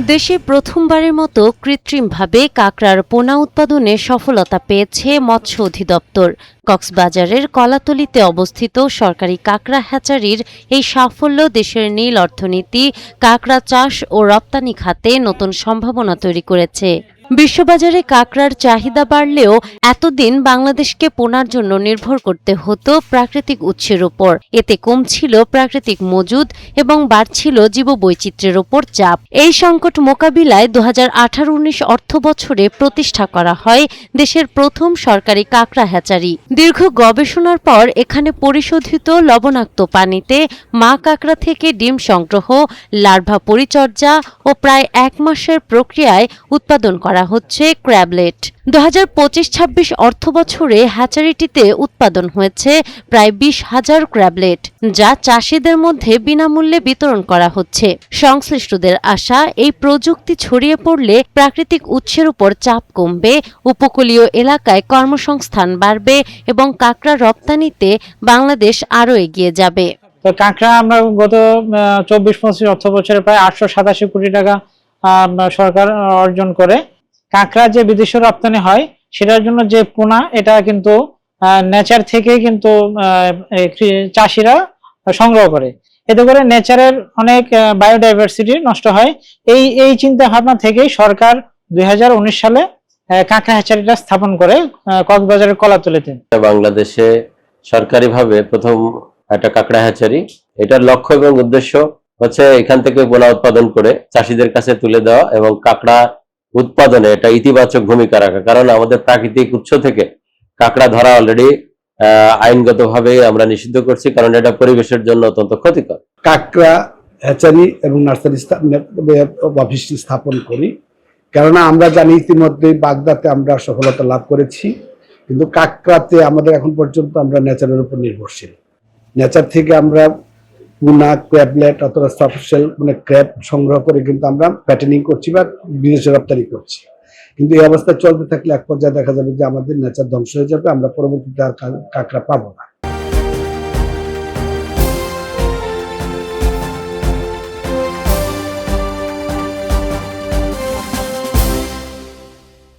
দেশে প্রথমবারের মতো কৃত্রিমভাবে কাঁকড়ার পোনা উৎপাদনে সফলতা পেয়েছে মৎস্য অধিদপ্তর। কক্সবাজারের কলাতলীতে অবস্থিত সরকারি কাঁকড়া হ্যাচারির এই সাফল্য দেশের নীল অর্থনীতি, কাঁকড়া চাষ ও রপ্তানি খাতে নতুন সম্ভাবনা তৈরি করেছে। বিশ্ববাজারে কাঁকড়ার চাহিদা বাড়লেও এতদিন বাংলাদেশকে পোনার জন্য নির্ভর করতে হতো প্রাকৃতিক উৎসের উপর। এতে কমছিল প্রাকৃতিক মজুদ এবং বাড়ছিল জীববৈচিত্র্যের উপর চাপ। এই সংকট মোকাবিলায় 2018-19 অর্থবছরে প্রতিষ্ঠা করা হয় দেশের প্রথম সরকারি কাঁকড়া হ্যাচারি। দীর্ঘ গবেষণার পর এখানে পরিশোধিত লবণাক্ত পানিতে মা কাঁকড়া থেকে ডিম সংগ্রহ, লার্ভা পরিচর্যা ও প্রায় 1 মাসের প্রক্রিয়ায় উৎপাদন করা হচ্ছে ক্র্যাবলেট। 2025-26 অর্থবছরে হ্যাচারিটিতে উৎপাদন হয়েছে প্রায় 20,000 ক্র্যাবলেট, যা চাষিদের মধ্যে বিনামূল্যে বিতরণ করা হচ্ছে। সংশ্লিষ্টদের আশা, এই প্রযুক্তি ছড়িয়ে পড়লে প্রাকৃতিক উৎসের উপর চাপ কমবে, উপকূলীয় এলাকায় কর্মসংস্থান বাড়বে এবং কাঁকড়া রপ্তানিতে বাংলাদেশ আরও এগিয়ে যাবে। তো কাঁকড়া আমরা গত 24-25 অর্থবছরে প্রায় 887 কোটি টাকা সরকার অর্জন করে। কাঁকড়া যে বিদেশে রপ্তানি হয় সেটার জন্য যে পোনা, এটা কিন্তু নেচার থেকে কিন্তু চাষিরা সংগ্রহ করে। এতে করে নেচারের অনেক বায়োডাইভার্সিটি নষ্ট হয়। এই চিন্তা ভাবনা থেকেই সরকার 2019 সালে কাঁকড়া হ্যাচারিটা স্থাপন করে কক্সবাজারের কলাতলীতে। বাংলাদেশে সরকারিভাবে প্রথম একটা কাঁকড়া হ্যাচারি। এটার লক্ষ্য এবং উদ্দেশ্য হচ্ছে এখান থেকে পোনা উৎপাদন করে চাষিদের কাছে তুলে দেওয়া এবং কাঁকড়া উৎপাদনে এটা ইতিবাচক ভূমিকা রাখা। কারণ আমাদের প্রাকৃতিক উৎস থেকে কাঁকড়া ধরা অলরেডি আইনগতভাবে আমরা নিষিদ্ধ করছি, কারণ এটা পরিবেশের জন্য অত্যন্ত ক্ষতিকর। কাঁকড়া হ্যাচারি এবং নার্সারি অফিস স্থাপন করি, কেননা আমরা জানি ইতিমধ্যে বাগদাতে আমরা সফলতা লাভ করেছি, কিন্তু কাঁকড়াতে আমাদের এখন পর্যন্ত আমরা নেচারের উপর নির্ভরশীল। নেচার থেকে আমরা পুনা, ক্র্যাবলেট অথবা সফটশেল ক্র্যাব সংগ্রহ করে কিন্তু আমরা প্যাটেনিং করছি বা বিদেশে রপ্তানি করছি। কিন্তু এই অবস্থা চলতে থাকলে এক পর্যায়ে দেখা যাবে যে আমাদের নেচার ধ্বংস হয়ে যাবে, আমরা পরবর্তীতে আর কাঁকড়া পাবো না।